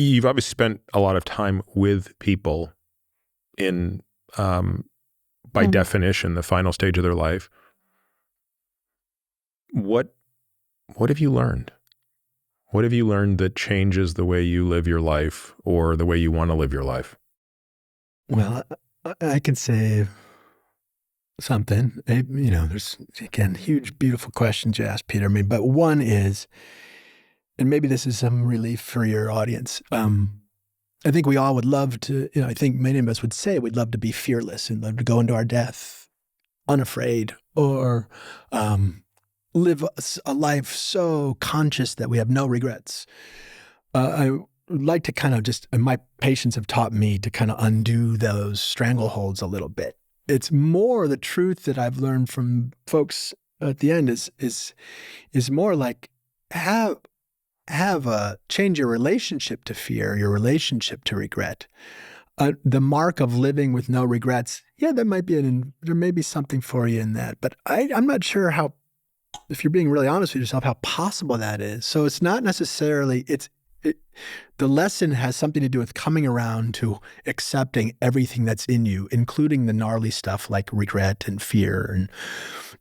You've obviously spent a lot of time with people in, by definition, the final stage of their life. What have you learned? What have you learned that changes the way you live your life or the way you want to live your life? Well, I could say something. There's, again, huge, beautiful questions you asked, Peter. I mean, but one is, and maybe this is some relief for your audience. I think we all would love to, I think many of us would say we'd love to be fearless and love to go into our death unafraid, or live a life so conscious that we have no regrets. I would like to kind of and my patients have taught me to kind of undo those strangleholds a little bit. It's more the truth that I've learned from folks at the end is more like change your relationship to fear, your relationship to regret. The mark of living with no regrets, there may be something for you in that, but I'm not sure how, if you're being really honest with yourself, how possible that is. So it's not necessarily, the lesson has something to do with coming around to accepting everything that's in you, including the gnarly stuff like regret and fear and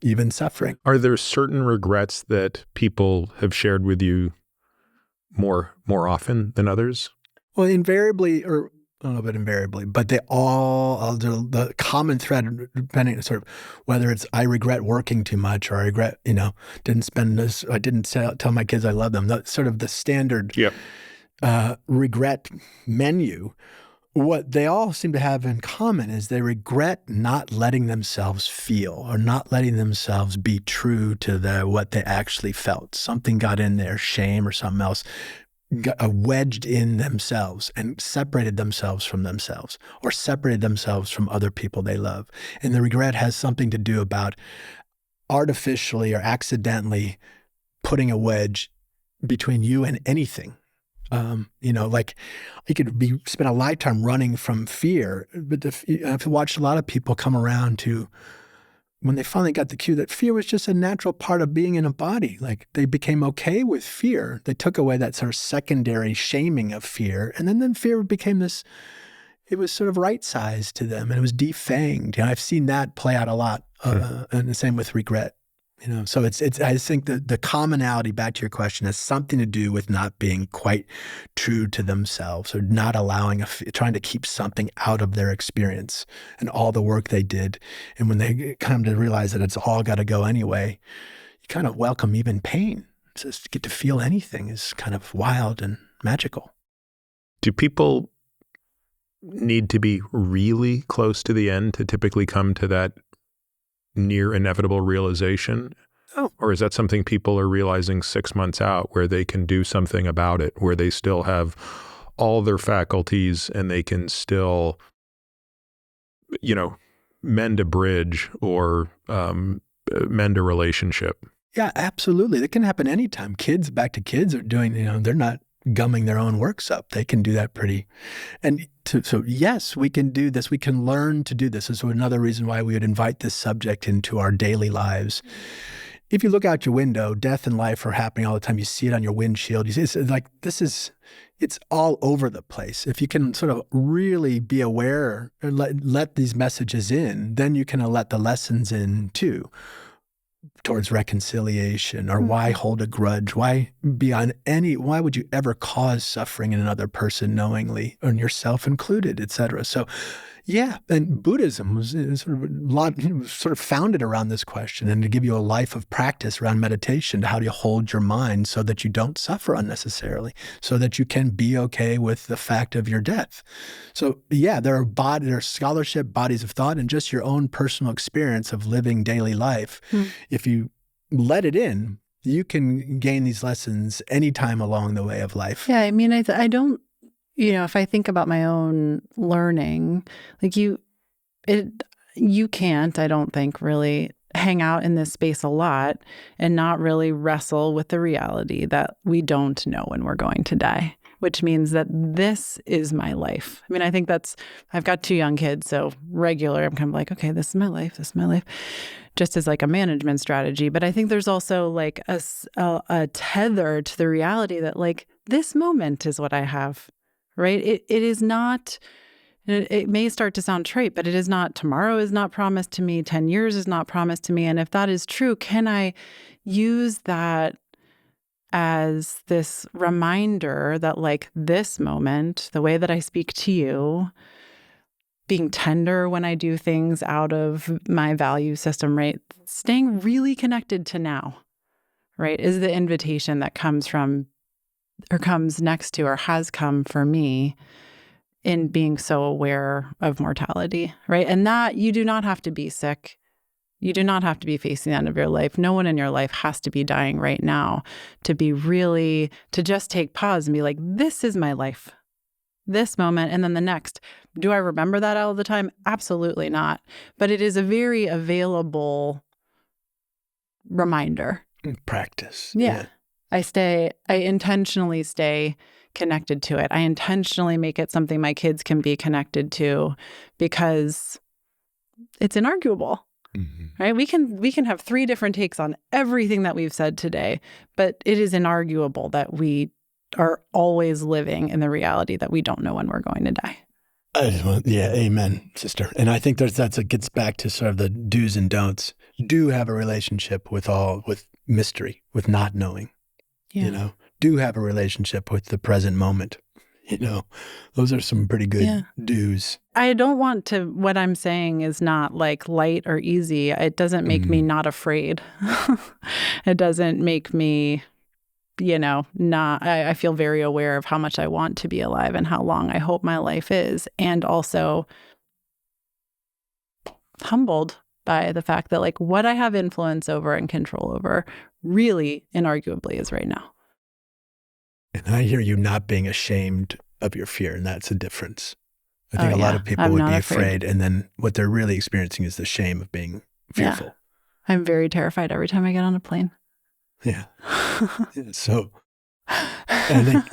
even suffering. Are there certain regrets that people have shared with you more often than others? Well, invariably, or I don't know about invariably, but they all, the common thread, depending sort of whether it's I regret working too much, or I regret, didn't spend this, I didn't tell my kids I love them. That's sort of the standard regret menu. What they all seem to have in common is they regret not letting themselves feel, or not letting themselves be true to what they actually felt. Something got in there, shame or something else, got wedged in themselves and separated themselves from themselves, or separated themselves from other people they love. And the regret has something to do about artificially or accidentally putting a wedge between you and anything. Like you could spend a lifetime running from fear, but I've watched a lot of people come around to, when they finally got the cue that fear was just a natural part of being in a body, like they became okay with fear. They took away that sort of secondary shaming of fear. And then fear became it was sort of right-sized to them, and it was defanged. I've seen that play out a lot. And the same with regret. So I think the commonality, back to your question, has something to do with not being quite true to themselves, or not allowing, trying to keep something out of their experience and all the work they did. And when they come to realize that it's all got to go anyway, you kind of welcome even pain. Just to get to feel anything is kind of wild and magical. Do people need to be really close to the end to typically come to that near inevitable realization? Oh. Or is that something people are realizing 6 months out, where they can do something about it, where they still have all their faculties and they can still, mend a bridge or mend a relationship? Yeah, absolutely. That can happen anytime. Back to kids are doing, they're not gumming their own works up. They can do that so yes, we can do this. We can learn to do this. This is another reason why we would invite this subject into our daily lives. If you look out your window, death and life are happening all the time. You see it on your windshield. You see, it's all over the place. If you can sort of really be aware and let these messages in, then you can let the lessons in too, towards reconciliation, or why hold a grudge? Why would you ever cause suffering in another person knowingly, and yourself included, et cetera? So, yeah, and Buddhism was sort of founded around this question, and to give you a life of practice around meditation. How do you hold your mind so that you don't suffer unnecessarily, so that you can be okay with the fact of your death? So, yeah, there are scholarship, bodies of thought, and just your own personal experience of living daily life. If you let it in, you can gain these lessons anytime along the way of life. Yeah, I mean, I don't, if I think about my own learning, like you can't, I don't think, really hang out in this space a lot and not really wrestle with the reality that we don't know when we're going to die, which means that this is my life. I mean, I think I've got 2 young kids, so regular, I'm kind of like, okay, this is my life, just as like a management strategy. But I think there's also like a tether to the reality that like this moment is what I have right? It is not, it may start to sound trite, but it is not, tomorrow is not promised to me, 10 years is not promised to me. And if that is true, can I use that as this reminder that like this moment, the way that I speak to you, being tender when I do things out of my value system, right? Staying really connected to now, right, is the invitation that comes from, or comes next to, or has come for me in being so aware of mortality, right? And that you do not have to be sick. You do not have to be facing the end of your life. No one in your life has to be dying right now to be really, to just take pause and be like, this is my life, this moment, and then the next. Do I remember that all the time? Absolutely not. But it is a very available reminder. Practice. Yeah. I intentionally stay connected to it. I intentionally make it something my kids can be connected to because it's inarguable. Right? We can have 3 different takes on everything that we've said today, but it is inarguable that we are always living in the reality that we don't know when we're going to die. Yeah, amen, sister. And I think it gets back to sort of the do's and don'ts. Do have a relationship with mystery, with not knowing. Yeah. Do have a relationship with the present moment. Those are some pretty good do's. I don't want to, what I'm saying is not like light or easy. It doesn't make me not afraid. It doesn't make me, not, I feel very aware of how much I want to be alive and how long I hope my life is. And also humbled by the fact that like what I have influence over and control over really inarguably is right now. And I hear you not being ashamed of your fear, and that's a difference. I think a lot of people would be afraid, and then what they're really experiencing is the shame of being fearful. Yeah. I'm very terrified every time I get on a plane. Yeah. So, and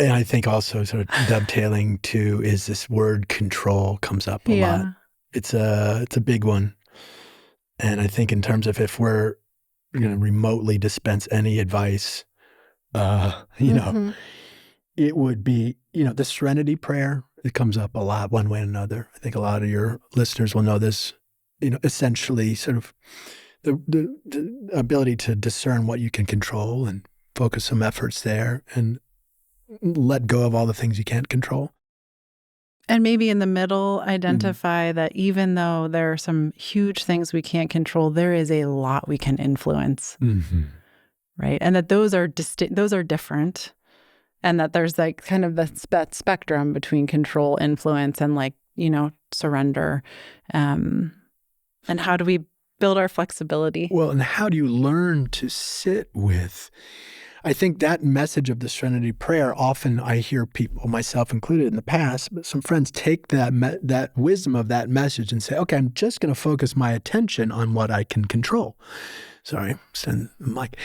I think also sort of dovetailing to is this word control comes up a lot. It's a big one. And I think in terms of if we're going to remotely dispense any advice, it would be, the serenity prayer. It comes up a lot one way or another. I think a lot of your listeners will know this, essentially sort of the ability to discern what you can control and focus some efforts there and let go of all the things you can't control. And maybe in the middle, identify that even though there are some huge things we can't control, there is a lot we can influence, right? And that those are those are different, and that there's like kind of the spectrum between control, influence, and like surrender. And how do we build our flexibility? Well, and how do you learn to sit with? I think that message of the serenity prayer, often I hear people, myself included in the past, but some friends take that wisdom of that message and say, okay, I'm just going to focus my attention on what I can control. Sorry, send the mic.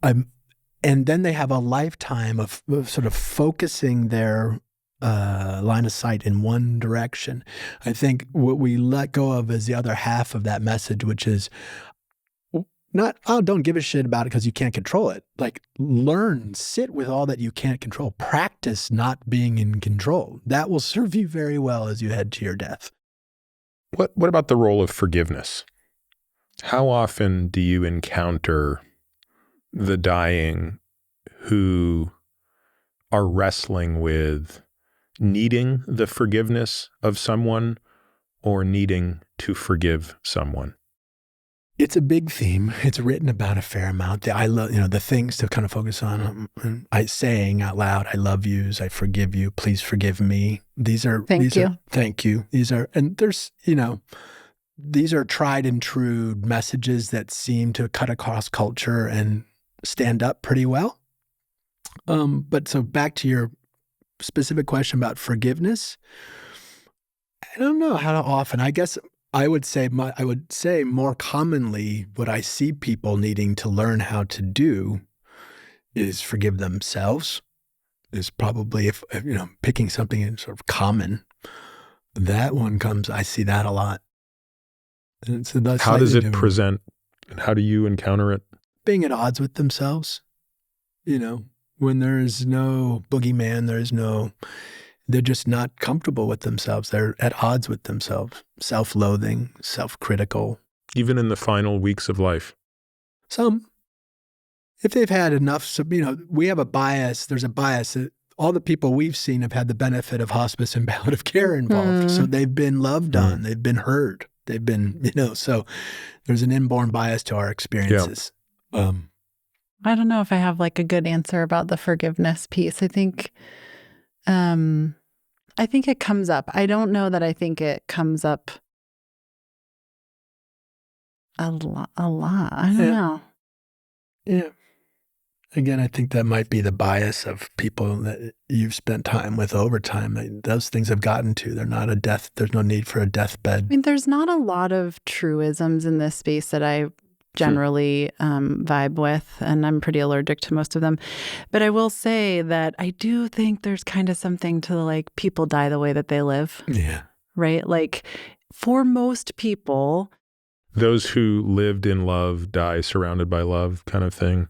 And then they have a lifetime of sort of focusing their line of sight in one direction. I think what we let go of is the other half of that message, which is not, don't give a shit about it because you can't control it. Like, learn, sit with all that you can't control. Practice not being in control. That will serve you very well as you head to your death. What about the role of forgiveness? How often do you encounter the dying who are wrestling with needing the forgiveness of someone or needing to forgive someone? It's a big theme. It's written about a fair amount. I love, the things to kind of focus on. Saying out loud, I love yous, I forgive you, please forgive me. These are, thank you. These are, and there's, these are tried and true messages that seem to cut across culture and stand up pretty well. But so back to your specific question about forgiveness, I don't know how often. I guess I would say more commonly what I see people needing to learn how to do is forgive themselves. Is probably, if picking something in sort of common, that one comes. I see that a lot. And how does it present? And how do you encounter it? Being at odds with themselves. When there is no boogeyman, there is no They're just not comfortable with themselves. They're at odds with themselves, self-loathing, self-critical. Even in the final weeks of life. Some, if they've had enough, so, we have a bias. There's a bias. All the people we've seen have had the benefit of hospice and palliative care involved. So they've been loved on. They've been heard. They've been, so there's an inborn bias to our experiences. Yeah. I don't know if I have like a good answer about the forgiveness piece. I think it comes up. I don't know that I think it comes up a lot. I don't know. Yeah. Again, I think that might be the bias of people that you've spent time with over time. Those things have gotten to. They're not a death. There's no need for a deathbed. I mean, there's not a lot of truisms in this space that I generally vibe with, and I'm pretty allergic to most of them. But I will say that I do think there's kind of something to like people die the way that they live. Yeah. Right? Like for most people, those who lived in love die surrounded by love kind of thing.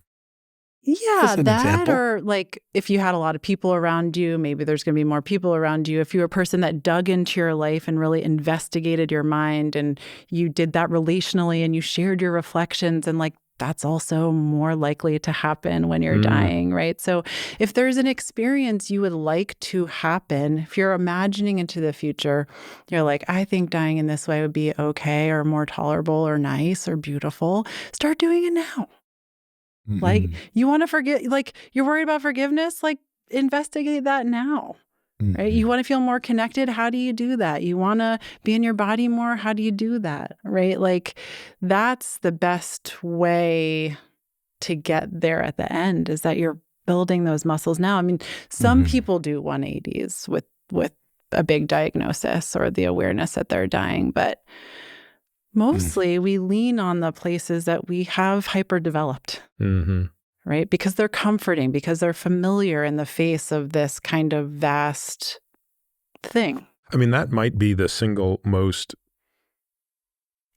Yeah, that example. Or like if you had a lot of people around you, maybe there's going to be more people around you. If you were a person that dug into your life and really investigated your mind and you did that relationally and you shared your reflections, and like that's also more likely to happen when you're dying, right? So if there's an experience you would like to happen, if you're imagining into the future, you're like, I think dying in this way would be okay or more tolerable or nice or beautiful, start doing it now. Like you want to forget, like you're worried about forgiveness, like investigate that now, right? You want to feel more connected. How do you do that? You want to be in your body more. How do you do that? Right? Like that's the best way to get there at the end, is that you're building those muscles now. I mean, some people do 180s with a big diagnosis or the awareness that they're dying, but mostly we lean on the places that we have hyper-developed, right? Because they're comforting, because they're familiar in the face of this kind of vast thing. I mean, that might be the single most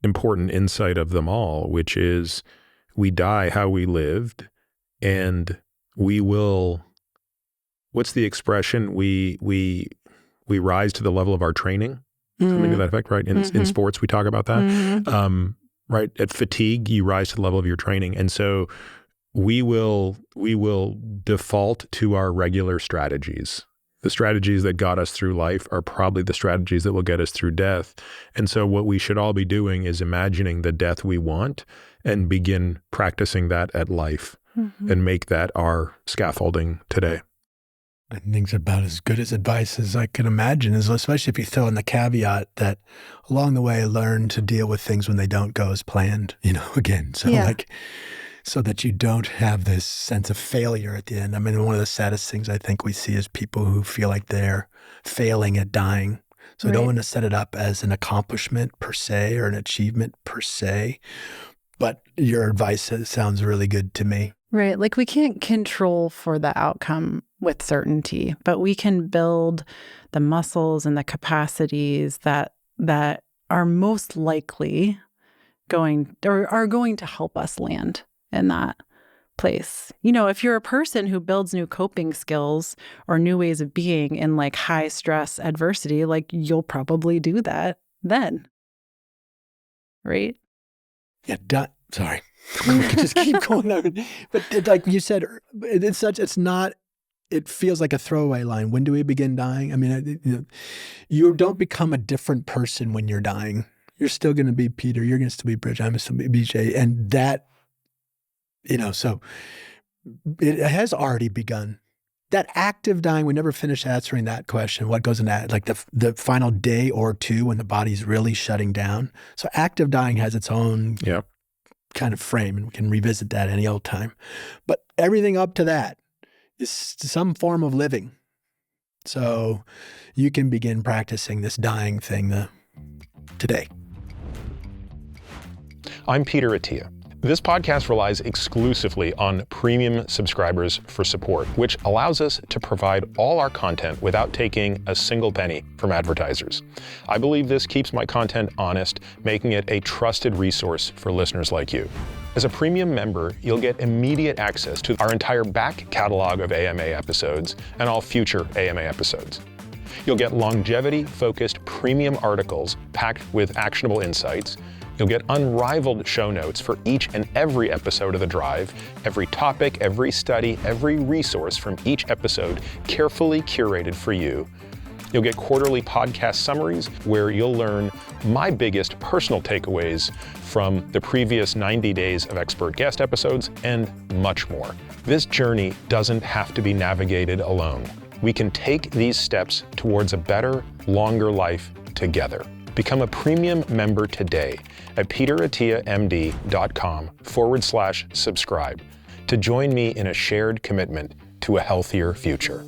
important insight of them all, which is we die how we lived, and we will, what's the expression? We rise to the level of our training. Something to that effect, right? In sports, we talk about that. Right? At fatigue, you rise to the level of your training. And so we will default to our regular strategies. The strategies that got us through life are probably the strategies that will get us through death. And so what we should all be doing is imagining the death we want and begin practicing that at life and make that our scaffolding today. I think it's about as good as advice as I could imagine, especially if you throw in the caveat that along the way, learn to deal with things when they don't go as planned, again. So so that you don't have this sense of failure at the end. I mean, one of the saddest things I think we see is people who feel like they're failing at dying. So I don't want to set it up as an accomplishment per se or an achievement per se, but your advice sounds really good to me. Right. Like we can't control for the outcome with certainty, but we can build the muscles and the capacities that are most likely going to help us land in that place. If you're a person who builds new coping skills or new ways of being in like high stress adversity, like you'll probably do that then. Right? Yeah. Sorry. We could just keep going on. But like you said, it feels like a throwaway line. When do we begin dying? I mean, you don't become a different person when you're dying. You're still going to be Peter. You're going to still be Bridget. I'm going to still be BJ. And that, so it has already begun. That active dying, we never finished answering that question. What goes in that? Like the final day or two when the body's really shutting down. So active dying has its own kind of frame, and we can revisit that any old time. But everything up to that is some form of living. So you can begin practicing this dying thing today. I'm Peter Attia. This podcast relies exclusively on premium subscribers for support, which allows us to provide all our content without taking a single penny from advertisers. I believe this keeps my content honest, making it a trusted resource for listeners like you. As a premium member, you'll get immediate access to our entire back catalog of AMA episodes and all future AMA episodes. You'll get longevity-focused premium articles packed with actionable insights. You'll get unrivaled show notes for each and every episode of The Drive, every topic, every study, every resource from each episode carefully curated for you. You'll get quarterly podcast summaries where you'll learn my biggest personal takeaways from the previous 90 days of expert guest episodes and much more. This journey doesn't have to be navigated alone. We can take these steps towards a better, longer life together. Become a premium member today at peterattiamd.com/subscribe to join me in a shared commitment to a healthier future.